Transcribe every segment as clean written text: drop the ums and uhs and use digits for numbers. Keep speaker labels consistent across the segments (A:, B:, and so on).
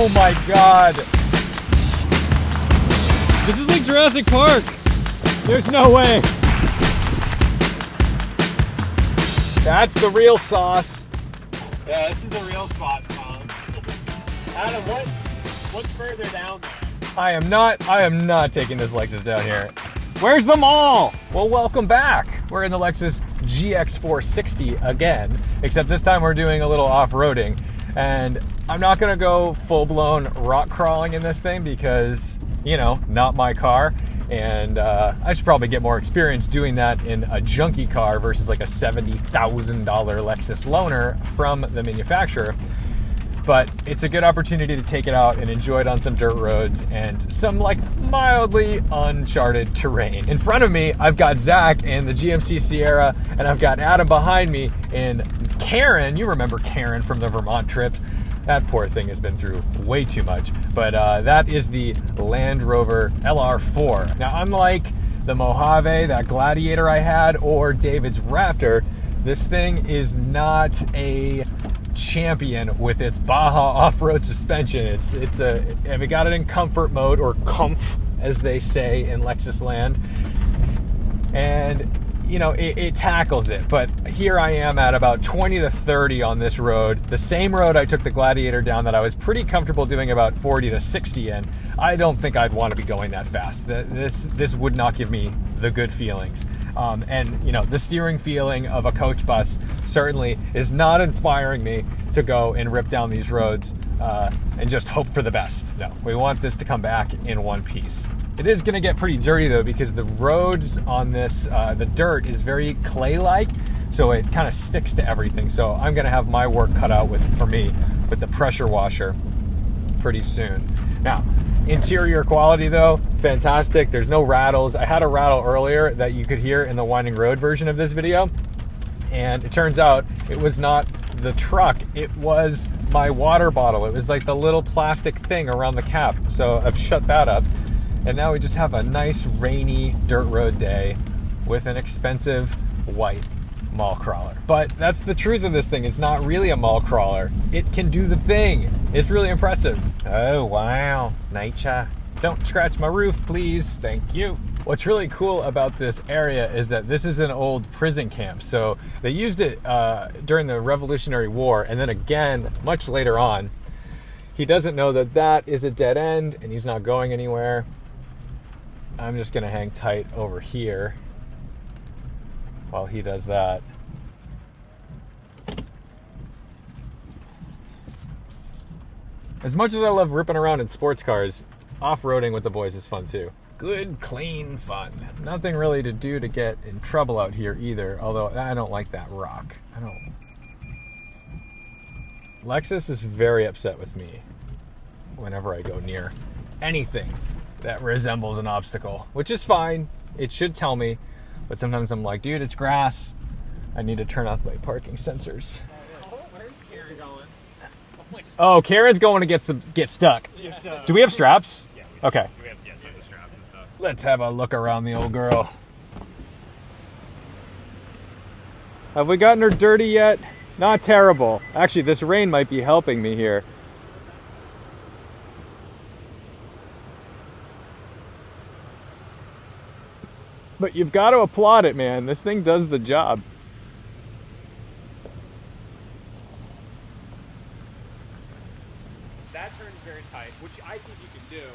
A: Oh my God. This is like Jurassic Park. There's no way. That's the real sauce.
B: Yeah, this is the real spot, Tom. Adam, what's further down there?
A: I am not taking this Lexus down here. Where's the mall? Well, welcome back. We're in the Lexus GX 460 again, except this time we're doing a little off-roading. And I'm not gonna go full-blown rock crawling in this thing because, you know, not my car. And I should probably get more experience doing that in a junky car versus like a $70,000 Lexus loaner from the manufacturer. But it's a good opportunity to take it out and enjoy it on some dirt roads and some like mildly uncharted terrain. In front of me, I've got Zach in the GMC Sierra, and I've got Adam behind me in Karen. You remember Karen from the Vermont trips. That poor thing has been through way too much. But that is the Land Rover LR4. Now, unlike the Mojave, that Gladiator I had, or David's Raptor, this thing is not a champion with its Baja off-road suspension. We got it in comfort mode, or comf as they say in Lexus land, and you know it tackles it. But here I am at about 20 to 30 on this road, the same road I took the Gladiator down that I was pretty comfortable doing about 40 to 60 in. I don't think I'd want to be going that fast. This would not give me the good feelings. And you know, the steering feeling of a coach bus certainly is not inspiring me to go and rip down these roads and just hope for the best. No, we want this to come back in one piece. It is going to get pretty dirty though, because the roads on this, the dirt is very clay-like, so it kind of sticks to everything. So I'm going to have my work cut out for me with the pressure washer pretty soon. Now, interior quality though, fantastic. There's no rattles. I had a rattle earlier that you could hear in the Winding Road version of this video, and it turns out it was not the truck, it was my water bottle. It was like the little plastic thing around the cap. So I've shut that up, and now we just have a nice rainy dirt road day with an expensive white mall crawler. But that's the truth of this thing. It's not really a mall crawler. It can do the thing. It's really impressive. Oh, wow. Nature. Don't scratch my roof, please. Thank you. What's really cool about this area is that this is an old prison camp. So they used it during the Revolutionary War, and then again, much later on. He doesn't know that that is a dead end, and he's not going anywhere. I'm just gonna hang tight over here while he does that. As much as I love ripping around in sports cars, off-roading with the boys is fun too. Good, clean fun. Nothing really to do to get in trouble out here either, although I don't like that rock. Lexus is very upset with me whenever I go near anything that resembles an obstacle, which is fine. It should tell me, but sometimes I'm like, dude, it's grass. I need to turn off my parking sensors.
B: Where's Karen going?
A: Oh, Karen's going to get stuck. Do we have straps?
B: Yeah.
A: Okay.
B: We have the straps and stuff.
A: Let's have a look around the old girl. Have we gotten her dirty yet? Not terrible. Actually, this rain might be helping me here. But you've got to applaud it, man. This thing does the job.
B: That turns very tight, which I think you can do.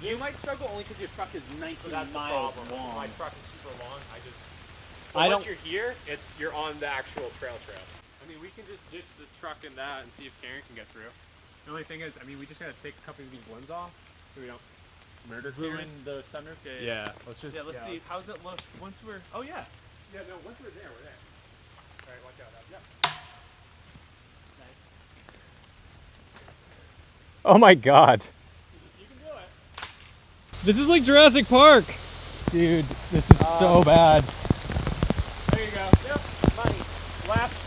B: You might struggle only because your truck is 19 miles long. My truck is super long. Once you're here, you're on the actual trail. I mean, we can just ditch the truck in that and see if Karen can get through. The only thing is, I mean, we just gotta take a couple of these limbs off so we don't ruin the sunroof. Yeah. Let's see. How's it look once we're? Oh yeah. Yeah. No. Once we're there, we're there. All right. Watch out. Yeah. Nice.
A: Oh my God.
B: You can do it.
A: This is like Jurassic Park. Dude, this is so bad.
B: There you go. Yep. Money. Left.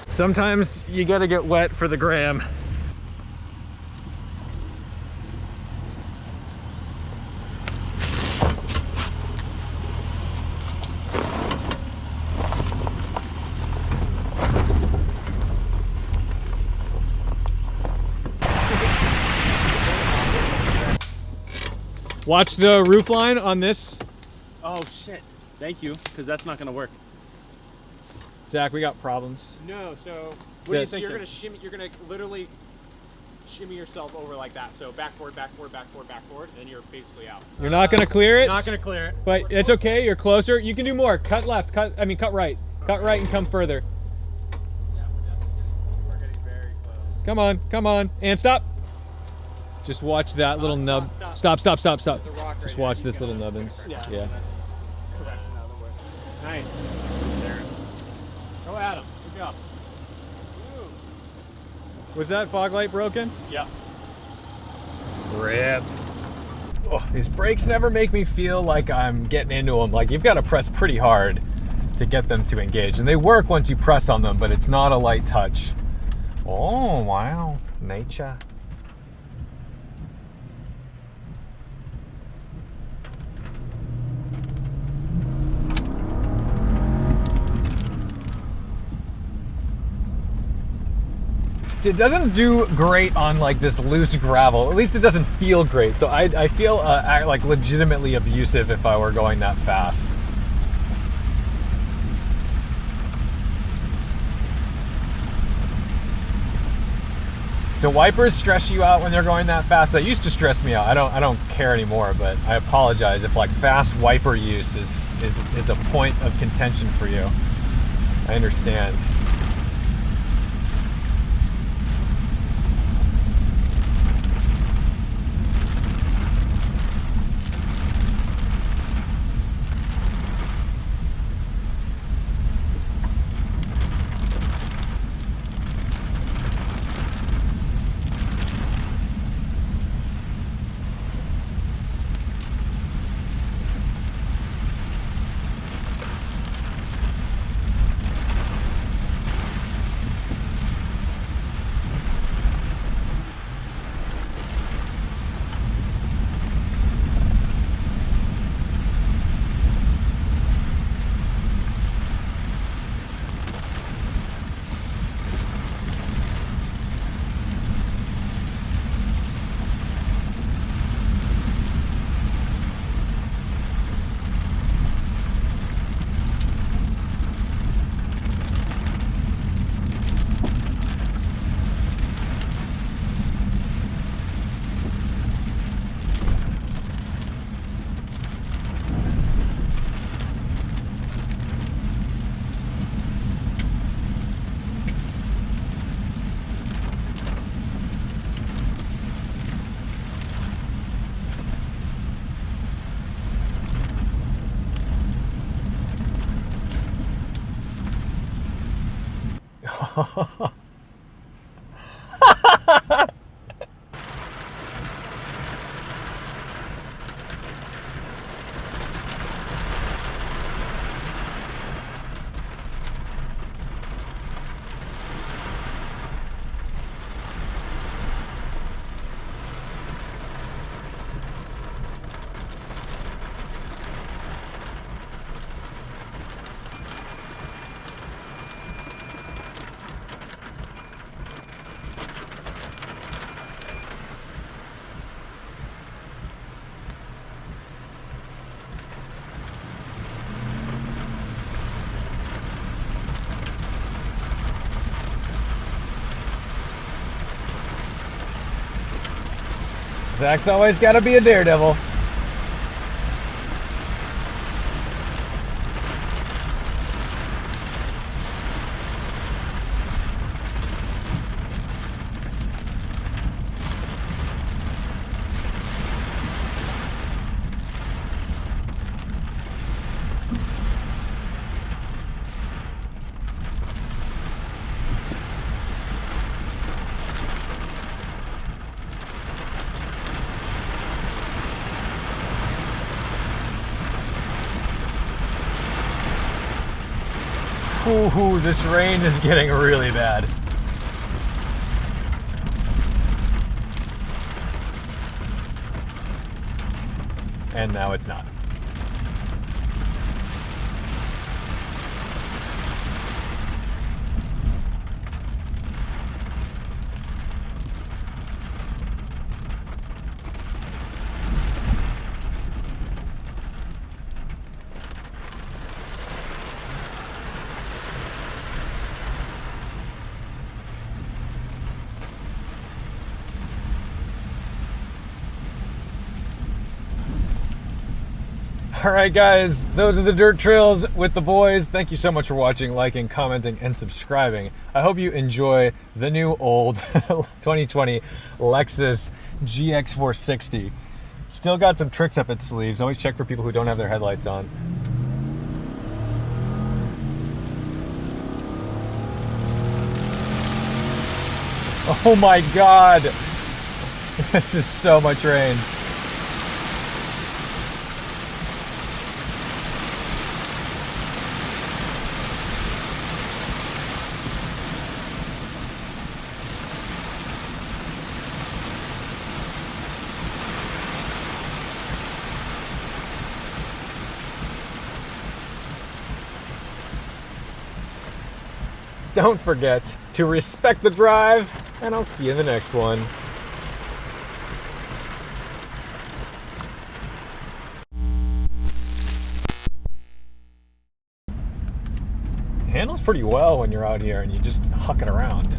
A: Sometimes you gotta get wet for the gram. Watch the roof line on this.
B: Oh shit. Thank you, because that's not gonna work.
A: Zach, we got problems.
B: No, so what do you think? You're gonna shimmy, you're gonna literally shimmy yourself over like that. So back forward, back forward, back forward, back forward, and then you're basically out.
A: You're not gonna clear it?
B: Not gonna clear it.
A: But it's okay, you're closer. You can do more. Cut left, cut right. Cut right and come further.
B: Yeah, we're definitely getting close. We're getting very close.
A: Come on, come on. And stop. Just watch that little nub. Stop.
B: There's a rock right
A: Just
B: here.
A: watch
B: You
A: this
B: gotta-
A: little nubbins.
B: Yeah.
A: Yeah.
B: Correct. Nice. There. Go at him. Good job. Woo.
A: Was that fog light broken?
B: Yeah.
A: Rip. Oh, these brakes never make me feel like I'm getting into them. Like, you've got to press pretty hard to get them to engage. And they work once you press on them, but it's not a light touch. Oh, wow. Nature. See, it doesn't do great on like this loose gravel. At least it doesn't feel great. So I feel like legitimately abusive if I were going that fast. Do wipers stress you out when they're going that fast? They used to stress me out. I don't care anymore, but I apologize if like fast wiper use is a point of contention for you. I understand. Zach's always got to be a daredevil. Ooh, this rain is getting really bad. And now it's not. All right, guys, those are the dirt trails with the boys. Thank you so much for watching, liking, commenting, and subscribing. I hope you enjoy the new old 2020 Lexus GX 460. Still got some tricks up its sleeves. Always check for people who don't have their headlights on. Oh my God, this is so much rain. Don't forget to respect the drive, and I'll see you in the next one. Handles pretty well when you're out here and you just huck it around.